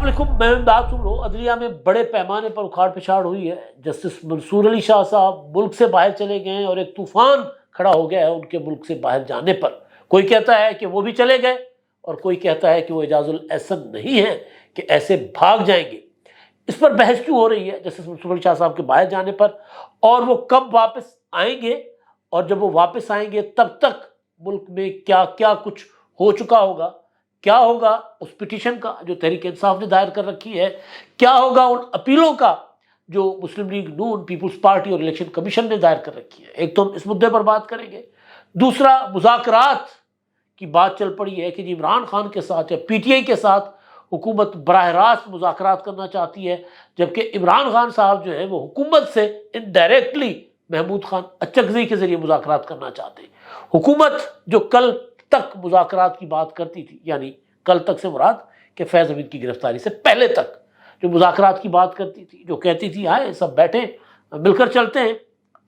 علیکم، میں بات سن رہا ہوں عدلیہ میں بڑے پیمانے پر اکھاڑ پچھاڑ ہوئی ہے. جسٹس منصور علی شاہ صاحب ملک سے باہر چلے گئے ہیں اور ایک طوفان کھڑا ہو گیا ہے ان کے ملک سے باہر جانے پر. کوئی کہتا ہے کہ وہ بھی چلے گئے اور کوئی کہتا ہے کہ وہ اعجاز الاحسن نہیں ہے کہ ایسے بھاگ جائیں گے. اس پر بحث کیوں ہو رہی ہے جسٹس منصور علی شاہ صاحب کے باہر جانے پر، اور وہ کب واپس آئیں گے، اور جب وہ واپس آئیں گے تب تک ملک میں کیا کیا کچھ ہو چکا ہوگا، کیا ہوگا اس پٹیشن کا جو تحریک انصاف نے دائر کر رکھی ہے، کیا ہوگا ان اپیلوں کا جو مسلم لیگ نون، پیپلز پارٹی اور الیکشن کمیشن نے دائر کر رکھی ہے. ایک تو ہم اس مدعے پر بات کریں گے. دوسرا، مذاکرات کی بات چل پڑی ہے کہ جی عمران خان کے ساتھ یا پی ٹی آئی کے ساتھ حکومت براہ راست مذاکرات کرنا چاہتی ہے، جبکہ عمران خان صاحب جو ہے وہ حکومت سے انڈائریکٹلی محمود خان اچکزئی کے ذریعے مذاکرات کرنا چاہتے ہیں. حکومت جو کل تک مذاکرات کی بات کرتی تھی، یعنی کل تک سے مراد کہ فیض حمید کی گرفتاری سے پہلے تک جو مذاکرات کی بات کرتی تھی، جو کہتی تھی آئے سب بیٹھیں مل کر چلتے ہیں،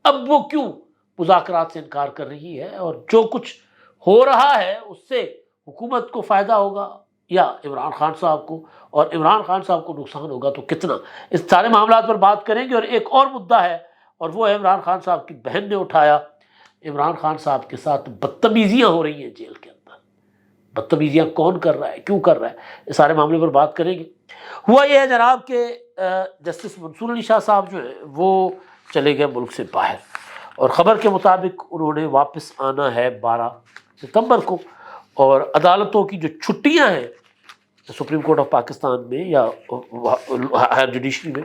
اب وہ کیوں مذاکرات سے انکار کر رہی ہے؟ اور جو کچھ ہو رہا ہے اس سے حکومت کو فائدہ ہوگا یا عمران خان صاحب کو، اور عمران خان صاحب کو نقصان ہوگا تو کتنا؟ اس سارے معاملات پر بات کریں گے. اور ایک اور مدعا ہے، اور وہ ہے عمران خان صاحب کی بہن نے اٹھایا. عمران خان صاحب کے ساتھ بدتمیزیاں ہو رہی ہیں جیل کے اندر. بدتمیزیاں کون کر رہا ہے، کیوں کر رہا ہے، اس سارے معاملے پر بات کریں گے. ہوا یہ ہے جناب کہ جسٹس منصور علی شاہ صاحب جو ہے وہ چلے گئے ملک سے باہر، اور خبر کے مطابق انہوں نے واپس آنا ہے 12 ستمبر کو. اور عدالتوں کی جو چھٹیاں ہیں سپریم کورٹ آف پاکستان میں یا ہائر جوڈیشری میں،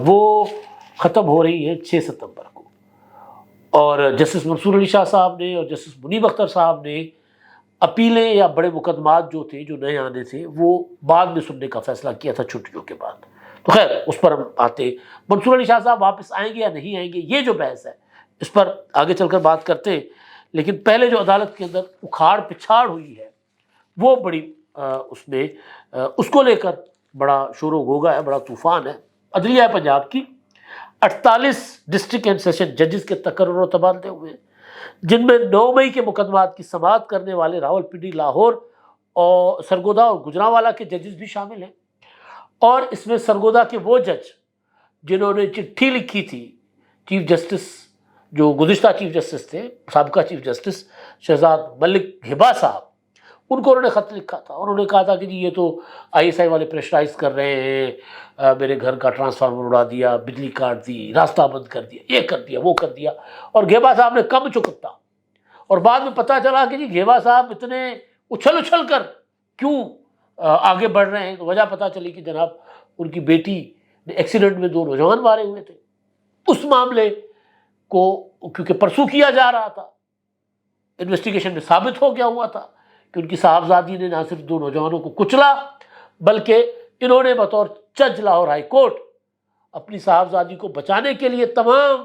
وہ ختم ہو رہی ہیں 6 ستمبر کو. اور جسٹس منصور علی شاہ صاحب نے اور جسٹس منیب اختر صاحب نے اپیلیں یا بڑے مقدمات جو تھے، جو نئے آنے تھے، وہ بعد میں سننے کا فیصلہ کیا تھا چھٹیوں کے بعد. تو خیر اس پر ہم آتے، منصور علی شاہ صاحب واپس آئیں گے یا نہیں آئیں گے، یہ جو بحث ہے اس پر آگے چل کر بات کرتے ہیں. لیکن پہلے جو عدالت کے اندر اکھاڑ پچھاڑ ہوئی ہے وہ بڑی اس میں اس کو لے کر بڑا شور و غوغا ہے، بڑا طوفان ہے. عدلیہ پنجاب کی 48 ڈسٹرکٹ اینڈ سیشن ججز کے تقرر و تبادلے ہوئے، جن میں 9 مئی کے مقدمات کی سماعت کرنے والے راول پنڈی، لاہور اور سرگودا اور گجرانوالہ کے ججز بھی شامل ہیں. اور اس میں سرگودا کے وہ جج جنہوں نے چٹھی لکھی تھی چیف جسٹس، جو گزشتہ چیف جسٹس تھے، سابقہ چیف جسٹس شہزاد ملک ہبا صاحب، ان کو انہوں نے خط لکھا تھا. اور انہوں نے کہا تھا کہ جی یہ تو آئی ایس آئی والے پریشرائز کر رہے ہیں، میرے گھر کا ٹرانسفارمر اڑا دیا، بجلی کاٹ دی، راستہ بند کر دیا، یہ کر دیا، وہ کر دیا. اور گھیبا صاحب نے کم چکتا. اور بعد میں پتہ چلا کہ جی گھیبا صاحب اتنے اچھل کر کیوں آگے بڑھ رہے ہیں، تو وجہ پتہ چلی کہ جناب ان کی بیٹی نے ایکسیڈنٹ میں 2 نوجوان مارے ہوئے تھے. اس معاملے کو کیونکہ پرسو کیا جا رہا تھا، انویسٹیگیشن میں ثابت ہو گیا ہوا تھا کہ ان کی صاحبزادی نے نہ صرف 2 نوجوانوں کو کچلا، بلکہ انہوں نے بطور جج لاہور ہائی کورٹ اپنی صاحبزادی کو بچانے کے لیے تمام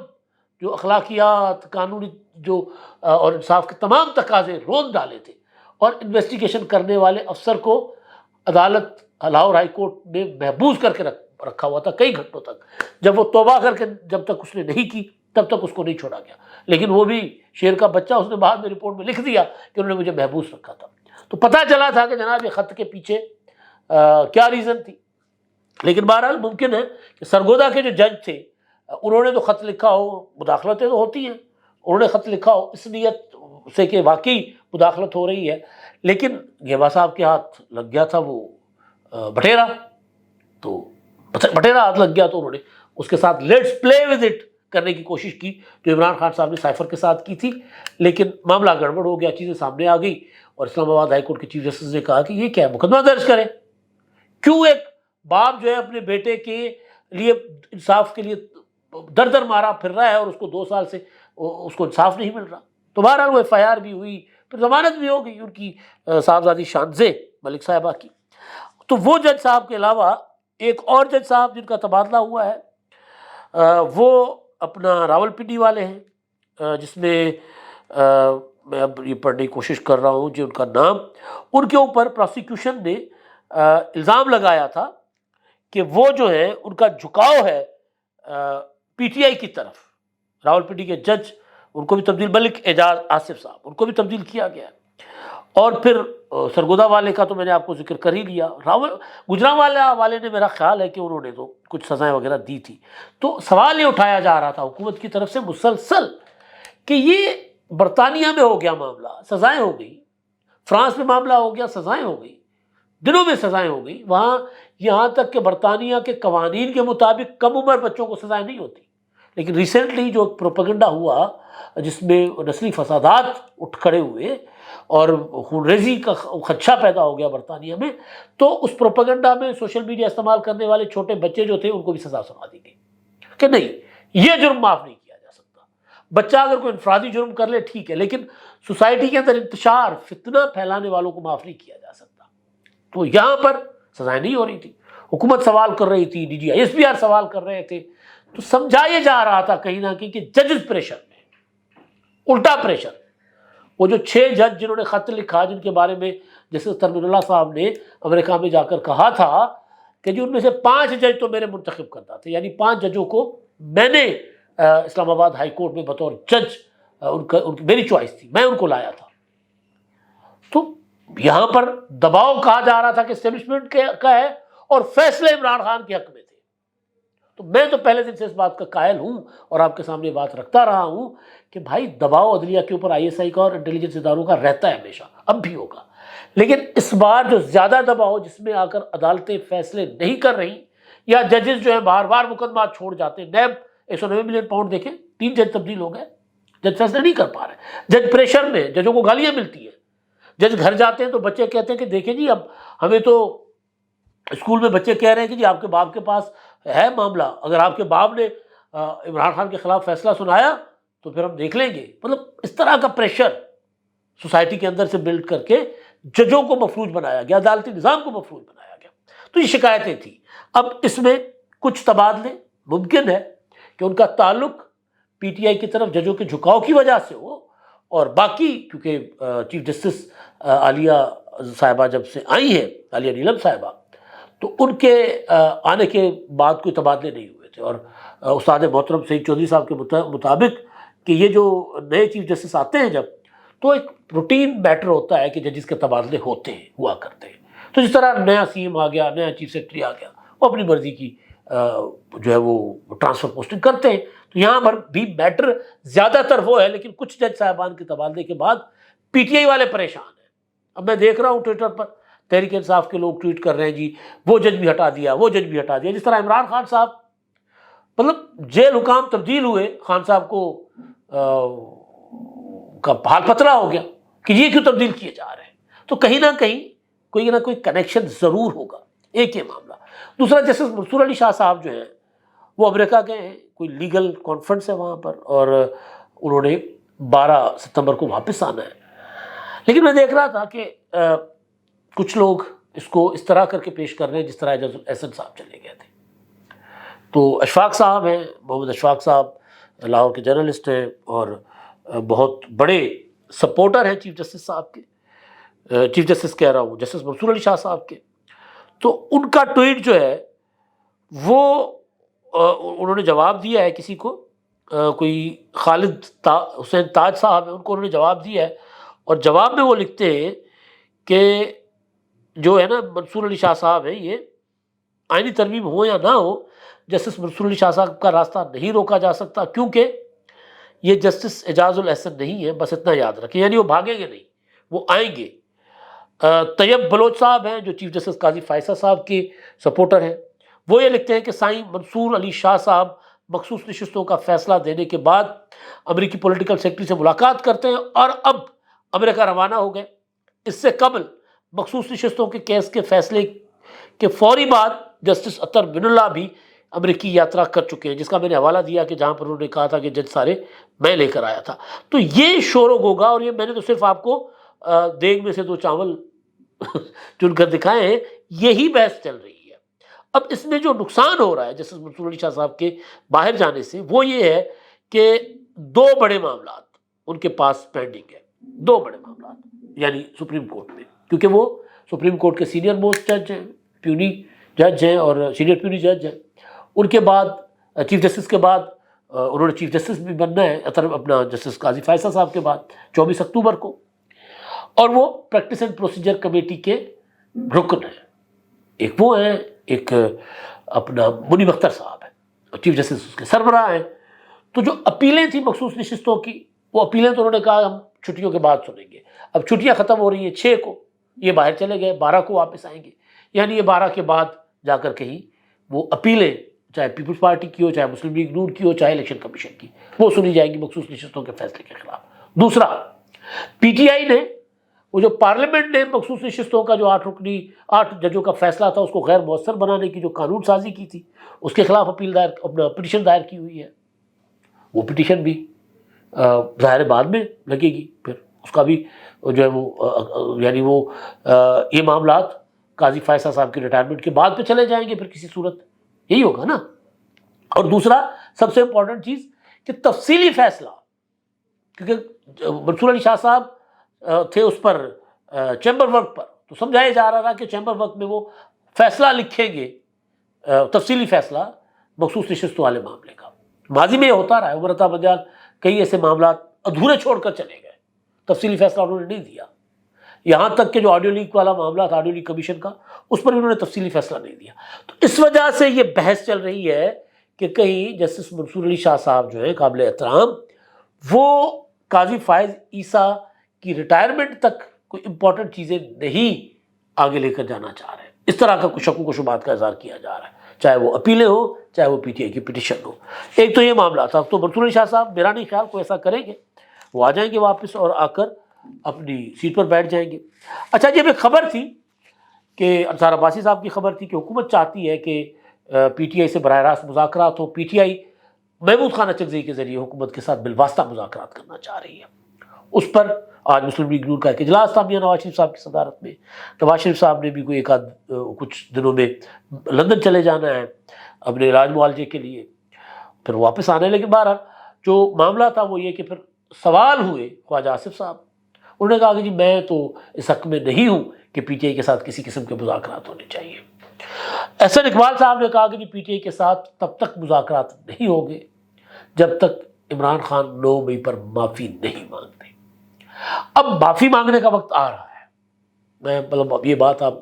جو اخلاقیات، قانونی جو اور انصاف کے تمام تقاضے روند ڈالے تھے. اور انویسٹیگیشن کرنے والے افسر کو عدالت لاہور ہائی کورٹ نے محبوس کر کے رکھا ہوا تھا کئی گھنٹوں تک. جب وہ توبہ کر کے جب تک اس نے نہیں کی تب تک اس کو نہیں چھوڑا گیا. لیکن وہ بھی شیر کا بچہ، اس نے بعد میں رپورٹ میں لکھ دیا کہ انہوں نے مجھے محبوس رکھا تھا. تو پتہ چلا تھا کہ جناب یہ خط کے پیچھے کیا ریزن تھی. لیکن بہرحال ممکن ہے کہ سرگودا کے جو جج تھے انہوں نے تو خط لکھا ہو، مداخلتیں تو ہوتی ہیں، انہوں نے خط لکھا ہو اس نیت سے کہ واقعی مداخلت ہو رہی ہے. لیکن گھیبا صاحب کے ہاتھ لگ گیا تھا وہ بٹیرا، تو بٹیرا ہاتھ لگ گیا تو انہوں نے اس کے ساتھ لیٹس پلے ود اٹ کرنے کی کوشش کی جو عمران خان صاحب نے سائفر کے ساتھ کی تھی. لیکن معاملہ گڑبڑ ہو گیا، چیزیں سامنے آ گئی، اور اسلام آباد ہائی کورٹ کے چیف جسٹس نے کہا کہ یہ کیا ہے، مقدمہ درج کریں. کیوں ایک باپ جو ہے اپنے بیٹے کے لیے انصاف کے لیے در در مارا پھر رہا ہے اور اس کو 2 سال سے اس کو انصاف نہیں مل رہا. تو بہرحال وہ ایف آئی آر بھی ہوئی، پھر ضمانت بھی ہو گئی ان کی صاحبزادی شانزے ملک صاحبہ کی. تو وہ جج صاحب کے علاوہ ایک اور جج صاحب جن کا تبادلہ ہوا ہے وہ اپنا راول پنڈی والے ہیں، جس میں میں اب یہ پڑھنے کی کوشش کر رہا ہوں جو ان کا نام. ان کے اوپر پروسیکیوشن نے الزام لگایا تھا کہ وہ جو ہے ان کا جھکاؤ ہے پی ٹی آئی کی طرف. راول پنڈی کے جج ان کو بھی تبدیل، ملک اعجاز آصف صاحب ان کو بھی تبدیل کیا گیا. اور پھر سرگودا والے کا تو میں نے آپ کو ذکر کر ہی لیا. گجرانوالہ والے نے میرا خیال ہے کہ انہوں نے تو کچھ سزائیں وغیرہ دی تھی. تو سوال یہ اٹھایا جا رہا تھا حکومت کی طرف سے مسلسل کہ یہ برطانیہ میں ہو گیا معاملہ، سزائیں ہو گئی، فرانس میں معاملہ ہو گیا، سزائیں ہو گئی، دنوں میں سزائیں ہو گئی، وہاں یہاں تک کہ برطانیہ کے قوانین کے مطابق کم عمر بچوں کو سزائیں نہیں ہوتی. لیکن ریسنٹلی جو پروپیگنڈا ہوا جس میں نسلی فسادات اٹھ کھڑے ہوئے اور خون ریزی کا خدشہ پیدا ہو گیا برطانیہ میں، تو اس پروپیگنڈا میں سوشل میڈیا استعمال کرنے والے چھوٹے بچے جو تھے ان کو بھی سزا سنا دی گئی کہ نہیں، یہ جرم معاف نہیں کیا جا سکتا. بچہ اگر کوئی انفرادی جرم کر لے ٹھیک ہے، لیکن سوسائٹی کے اندر انتشار فتنہ پھیلانے والوں کو معاف نہیں کیا جا سکتا. تو یہاں پر سزائیں نہیں ہو رہی تھی، حکومت سوال کر رہی تھی، D G I S P R سوال کر رہے تھے. تو سمجھایا جا رہا تھا کہیں نہ کہیں کہ ججز پریشر میں الٹا پریشر. وہ جو 6 جج جنہوں نے خط لکھا، جن کے بارے میں جیسے ترمین اللہ صاحب نے امریکہ میں جا کر کہا تھا کہ جی ان میں سے 5 جج تو میرے منتخب کرتا تھے، یعنی 5 ججوں کو میں نے اسلام آباد ہائی کورٹ میں بطور جج میری چوائس تھی، میں ان کو لایا تھا. تو یہاں پر دباؤ کہا جا رہا تھا کہ اسٹیبلشمنٹ کا ہے اور فیصلے عمران خان کے حق میں تھے. تو میں تو پہلے دن سے اس بات کا قائل ہوں اور آپ کے سامنے بات رکھتا رہا ہوں کہ بھائی دباؤ عدلیہ کے اوپر آئی ایس آئی کا اور انٹیلیجنس اداروں کا رہتا ہے ہمیشہ، اب بھی ہوگا. لیکن اس بار جو زیادہ دباؤ جس میں آ کر عدالتیں فیصلے نہیں کر رہی یا ججز جو ہیں بار بار مقدمات چھوڑ جاتے ہیں. نیب 190 ملین پاؤنڈ دیکھیں، 3 جج تبدیل ہو گئے، جج فیصلے نہیں کر پا رہے، جج پریشر میں، ججوں کو گالیاں ملتی ہیں. جج گھر جاتے ہیں تو بچے کہتے ہیں کہ دیکھیں جی اب ہمیں تو اسکول میں بچے کہہ رہے ہیں کہ جی آپ کے باپ کے پاس ہے معاملہ، اگر آپ کے باپ نے عمران خان کے خلاف فیصلہ سنایا تو پھر ہم دیکھ لیں گے. مطلب اس طرح کا پریشر سوسائٹی کے اندر سے بلڈ کر کے ججوں کو مفلوج بنایا گیا، عدالتی نظام کو مفلوج بنایا گیا. تو یہ شکایتیں تھیں. اب اس میں کچھ تبادلے ممکن ہے کہ ان کا تعلق پی ٹی آئی کی طرف ججوں کے جھکاؤ کی وجہ سے ہو، اور باقی کیونکہ چیف جسٹس عالیہ صاحبہ جب سے آئی ہیں، عالیہ نیلم صاحبہ، تو ان کے آنے کے بعد کوئی تبادلے نہیں ہوئے تھے. اور استاد محترم سعید چودھری صاحب کے مطابق کہ یہ جو نئے چیف جسٹس آتے ہیں جب، تو ایک روٹین میٹر ہوتا ہے کہ ججز کے تبادلے ہوتے ہیں، ہوا کرتے ہیں. تو جس طرح نیا سی ایم آ گیا، نیا چیف سیکرٹری آ گیا، وہ اپنی مرضی کی جو ہے وہ ٹرانسفر پوسٹنگ کرتے ہیں. تو یہاں پر بھی میٹر زیادہ تر وہ ہے، لیکن کچھ جج صاحبان کے تبادلے کے بعد پی ٹی آئی والے پریشان ہیں. اب میں دیکھ رہا ہوں ٹویٹر پر تحریک انصاف کے لوگ ٹویٹ کر رہے ہیں جی وہ جج بھی ہٹا دیا، وہ جج بھی ہٹا دیا. جس طرح عمران خان صاحب مطلب جیل حکام تبدیل ہوئے، خان صاحب کو کا حال پتلا ہو گیا کہ یہ کیوں تبدیل کیے جا رہے ہیں. تو کہیں نہ کہیں کوئی نہ کوئی کنیکشن ضرور ہوگا. ایک یہ معاملہ. دوسرا جسٹس منصور علی شاہ صاحب جو ہیں وہ امریکہ گئے ہیں، کوئی لیگل کانفرنس ہے وہاں پر، اور انہوں نے 12 ستمبر کو واپس آنا ہے. لیکن میں دیکھ رہا تھا کہ کچھ لوگ اس کو اس طرح کر کے پیش کر رہے ہیں جس طرح اعجاز الاحسن صاحب چلے گئے تھے. تو اشفاق صاحب ہیں، محمد اشفاق صاحب لاہور کے جرنلسٹ ہیں اور بہت بڑے سپورٹر ہیں چیف جسٹس صاحب کے، چیف جسٹس کہہ رہا ہوں جسٹس منصور علی شاہ صاحب کے. تو ان کا ٹویٹ جو ہے وہ انہوں نے جواب دیا ہے کسی کو، کوئی خالد حسین تاج صاحب ہیں، ان کو انہوں نے جواب دیا ہے، اور جواب میں وہ لکھتے ہیں کہ جو ہے نا منصور علی شاہ صاحب ہیں، یہ آئینی ترمیم ہو یا نہ ہو، جسٹس منصور علی شاہ صاحب کا راستہ نہیں روکا جا سکتا، کیونکہ یہ جسٹس اعجاز الاحسن نہیں ہے، بس اتنا یاد رکھیں. یعنی وہ بھاگیں گے نہیں، وہ آئیں گے. طیب بلوچ صاحب ہیں جو چیف جسٹس قاضی فائصہ صاحب کے سپورٹر ہیں، وہ یہ لکھتے ہیں کہ سائیں منصور علی شاہ صاحب مخصوص نشستوں کا فیصلہ دینے کے بعد امریکی پولیٹیکل سیکرٹری سے ملاقات کرتے ہیں اور اب امریکہ روانہ ہو گئے. اس سے قبل مخصوص نشستوں کے کیس کے فیصلے کے فوری بعد جسٹس اطہر من اللہ بھی امریکی یاترا کر چکے ہیں، جس کا میں نے حوالہ دیا کہ جہاں پر انہوں نے کہا تھا کہ جج سارے میں لے کر آیا تھا. تو یہ شور و گوگا، اور یہ میں نے تو صرف آپ کو دیگ میں سے 2 چاول چن کر دکھائے ہیں، یہی بحث چل رہی ہے. اب اس میں جو نقصان ہو رہا ہے جسٹس منصور علی شاہ صاحب کے باہر جانے سے، وہ یہ ہے کہ 2 بڑے معاملات ان کے پاس پینڈنگ ہے، 2 بڑے معاملات، یعنی سپریم کورٹ میں، کیونکہ وہ سپریم کورٹ کے سینئر موسٹ جج ہیں، پیونی جج ہیں اور سینئر پیونی جج ہیں. ان کے بعد چیف جسٹس کے بعد انہوں نے چیف جسٹس بھی بننا ہے اپنا جسٹس قاضی فائصہ صاحب کے بعد 24 اکتوبر کو. اور وہ پریکٹس اینڈ پروسیجر کمیٹی کے رکن ہیں. ایک وہ ہیں، ایک اپنا منیب اختر صاحب ہیں، چیف جسٹس اس کے سربراہ ہیں. تو جو اپیلیں تھیں مخصوص نشستوں کی، وہ اپیلیں تو انہوں نے کہا ہم چھٹیوں کے بعد سنیں گے. اب چھٹیاں ختم ہو رہی ہیں 6 کو، یہ باہر چلے گئے، 12 کو واپس آئیں گے. یعنی یہ 12 کے بعد جا کر کہیں وہ اپیلیں، چاہے پیپلز پارٹی کی ہو، چاہے مسلم لیگ نون کی ہو، چاہے الیکشن کمیشن کی، وہ سنی جائیں گی مخصوص نشستوں کے فیصلے کے خلاف. دوسرا، پی ٹی آئی نے وہ جو پارلیمنٹ نے مخصوص نشستوں کا جو 8 ججوں کا فیصلہ تھا اس کو غیر مؤثر بنانے کی جو قانون سازی کی تھی، اس کے خلاف اپنا پٹیشن دائر کی ہوئی ہے. وہ پٹیشن بھی ظاہر بعد میں لگے گی، پھر اس کا بھی جو ہے وہ یعنی وہ یہ معاملات قاضی فیصل صاحب کی ریٹائرمنٹ کے بعد پہ چلے جائیں گے پھر کسی صورت، یہی ہوگا نا. اور دوسرا سب سے امپورٹنٹ چیز کہ تفصیلی فیصلہ، کیونکہ منصور علی شاہ صاحب تھے اس پر چیمبر ورک پر، تو سمجھایا جا رہا تھا کہ چیمبر ورک میں وہ فیصلہ لکھیں گے، تفصیلی فیصلہ مخصوص نشستوں والے معاملے کا. ماضی میں یہ ہوتا رہا ہے، عمر عطا بنجال کئی ایسے معاملات ادھورے چھوڑ کر چلے گئے، تفصیلی فیصلہ انہوں نے نہیں دیا. یہاں تک کہ جو آڈیو لیک والا معاملہ تھا آڈیو لیک کمیشن کا، اس پر بھی انہوں نے تفصیلی فیصلہ نہیں دیا. تو اس وجہ سے یہ بحث چل رہی ہے کہ کہیں جسٹس منصور علی شاہ صاحب جو ہیں قابل احترام، وہ قاضی فائز عیسیٰ کی ریٹائرمنٹ تک کوئی امپورٹنٹ چیزیں نہیں آگے لے کر جانا چاہ رہے ہیں. اس طرح کا کچھ شکوک و شبہات کا اظہار کیا جا رہا ہے، چاہے وہ اپیلیں ہوں، چاہے وہ پی ٹی آئی کی پٹیشن ہو. ایک تو یہ معاملہ تھا. تو منصور علی شاہ صاحب میرا نہیں خیال کوئی ایسا کریں گے، وہ آ جائیں گے واپس اور آ کر اپنی سیٹ پر بیٹھ جائیں گے. اچھا جی، ایک خبر تھی کہ انصار عباسی صاحب کی خبر تھی کہ حکومت چاہتی ہے کہ پی ٹی آئی سے براہ راست مذاکرات ہوں. P T I Mahmood Khan Achakzai کے ذریعے حکومت کے ساتھ بالواسطہ مذاکرات کرنا چاہ رہی ہے. اس پر آج مسلم لیگ نون کا ایک اجلاس تھا میاں نواز شریف صاحب کی صدارت میں. نواز شریف صاحب نے بھی کوئی کچھ دنوں میں لندن چلے جانا ہے اپنے علاج معالجے کے لیے، پھر واپس آنے. لیکن بہرحال جو معاملہ تھا وہ یہ کہ پھر سوال ہوئے خواجہ آصف صاحب، انہوں نے کہا کہ جی میں تو اس حق میں نہیں ہوں کہ پی ٹی آئی کے ساتھ کسی قسم کے مذاکرات ہونے چاہیے. احسن اقبال صاحب نے کہا کہ جی پی ٹی آئی کے ساتھ تب تک مذاکرات نہیں ہوں گے جب تک عمران خان 9 مئی پر معافی نہیں مانگتے. اب معافی مانگنے کا وقت آ رہا ہے. میں مطلب اب یہ بات آپ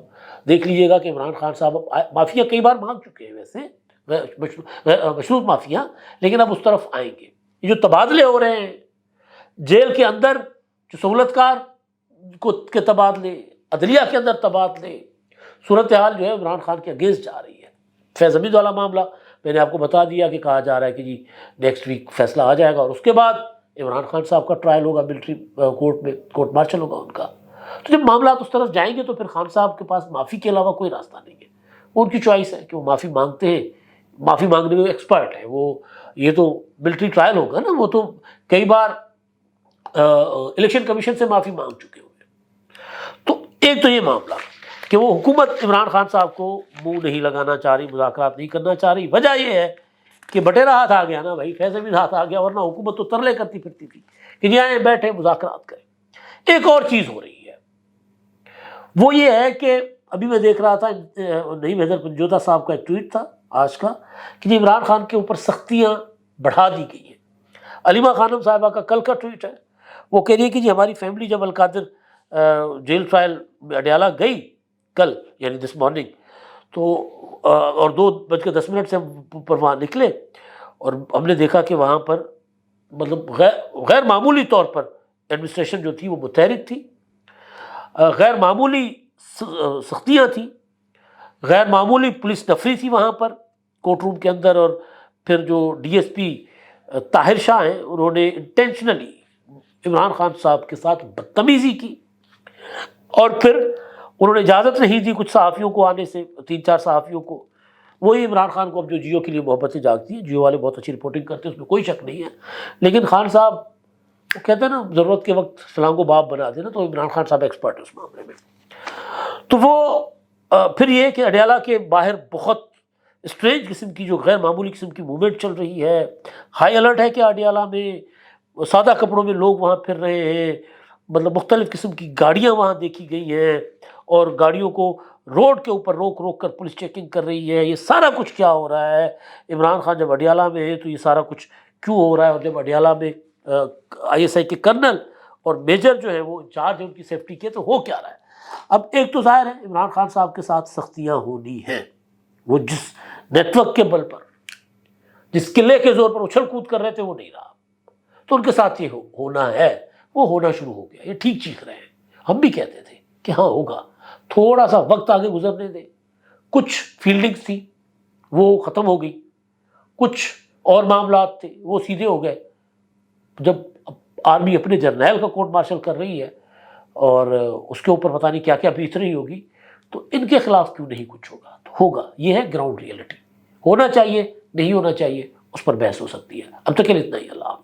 دیکھ لیجئے گا کہ عمران خان صاحب معافیاں کئی بار مانگ چکے ہیں ویسے، مشروط معافیاں، لیکن اب اس طرف آئیں گے. یہ جو تبادلے ہو رہے ہیں جیل کے اندر، جو سہولت کار کے تبادلے، عدلیہ کے اندر تبادلے، صورتحال جو ہے عمران خان کے اگینسٹ جا رہی ہے. فیض حمید والا معاملہ میں نے آپ کو بتا دیا کہ کہا جا رہا ہے کہ جی نیکسٹ ویک فیصلہ آ جائے گا اور اس کے بعد عمران خان صاحب کا ٹرائل ہوگا ملٹری کورٹ میں، کورٹ مارشل ہوگا ان کا. تو جب معاملات اس طرف جائیں گے تو پھر خان صاحب کے پاس معافی کے علاوہ کوئی راستہ نہیں ہے. ان کی چوائس ہے کہ وہ معافی مانگتے ہیں، معافی مانگنے میں ایکسپرٹ ہے وہ. یہ تو ملٹری ٹرائل ہوگا نا، وہ تو کئی بار الیکشن کمیشن سے معافی مانگ چکے ہوئے. تو ایک تو یہ معاملہ کہ وہ حکومت عمران خان صاحب کو منہ نہیں لگانا چاہ رہی، مذاکرات نہیں کرنا چاہ رہی. وجہ یہ ہے کہ بٹیرا ہاتھ آ گیا نا بھائی، فیض حمید ہاتھ آ گیا، ورنہ حکومت تو ترلے کرتی پھرتی تھی کہ جی آئیں بیٹھے مذاکرات کریں. ایک اور چیز ہو رہی ہے، وہ یہ ہے کہ ابھی میں دیکھ رہا تھا نعیم حیدر پنجوتا صاحب کا ایک ٹویٹ تھا آج کا کہ جی عمران خان کے اوپر سختیاں بڑھا دی گئی ہیں. علیمہ خانم صاحبہ کا کل کا ٹویٹ ہے، وہ کہہ رہی ہے کہ جی ہماری فیملی جب القادر جیل ٹرائل اڈیالہ گئی کل یعنی دس مارننگ، تو اور 2:10 سے ہم پر وہاں نکلے اور ہم نے دیکھا کہ وہاں پر مطلب غیر معمولی طور پر ایڈمنسٹریشن جو تھی وہ متحرک تھی، غیر معمولی سختیاں تھیں، غیر معمولی پولیس نفری تھی وہاں پر کورٹ روم کے اندر. اور پھر جو ڈی ایس پی طاہر شاہ ہیں انہوں نے انٹینشنلی عمران خان صاحب کے ساتھ بدتمیزی کی، اور پھر انہوں نے اجازت نہیں دی کچھ صحافیوں کو آنے سے، 3-4 صحافیوں کو. وہی عمران خان کو اب جو جیو کے لیے محبتیں جاگتی ہیں، جیو والے بہت اچھی رپورٹنگ کرتے ہیں، اس میں کوئی شک نہیں ہے، لیکن خان صاحب وہ کہتے ہیں نا ضرورت کے وقت سلام کو باپ بنا دینا، تو عمران خان صاحب ایکسپرٹ ہے اس معاملے میں. تو وہ پھر یہ کہ اڈیالہ کے باہر بہت اسٹرینج قسم کی جو غیر معمولی قسم کی موومنٹ چل رہی ہے. ہائی الرٹ ہے کہ اڈیالہ میں سادہ کپڑوں میں لوگ وہاں پھر رہے ہیں، مطلب مختلف قسم کی گاڑیاں وہاں دیکھی گئی ہیں، اور گاڑیوں کو روڈ کے اوپر روک روک کر پولیس چیکنگ کر رہی ہے. یہ سارا کچھ کیا ہو رہا ہے؟ عمران خان جب اڈیالہ میں ہے تو یہ سارا کچھ کیوں ہو رہا ہے؟ اور جب اڈیالہ میں آئی ایس آئی کے کرنل اور میجر جو ہے وہ انچارج ہے ان کی سیفٹی کے، تو ہو کیا رہا ہے؟ اب ایک تو ظاہر ہے عمران خان صاحب کے ساتھ سختیاں ہونی ہیں، وہ جس نیٹ ورک کے بل پر، جس قلعے کے زور پر اچھل کود کر رہے تھے وہ نہیں رہا، تو ان کے ساتھ یہ ہونا ہے، وہ ہونا شروع ہو گیا، یہ ٹھیک چیخ رہے ہیں، ہم بھی کہتے تھے کہ ہاں ہوگا، تھوڑا سا وقت آگے گزرنے دیں۔ کچھ فیلڈنگز تھی وہ ختم ہو گئی، کچھ اور معاملات تھے وہ سیدھے ہو گئے۔ جب آرمی اپنے جرنیل کا کورٹ مارشل کر رہی ہے اور اس کے اوپر پتہ نہیں کیا کیا بیت رہی ہوگی، تو ان کے خلاف کیوں نہیں کچھ ہوگا؟ تو ہوگا، یہ ہے گراؤنڈ ریئلٹی۔ ہونا چاہیے نہیں ہونا چاہیے اس پر بحث ہو سکتی ہے۔ اب تک کے لیے اتنا ہی، اللہ حافظ۔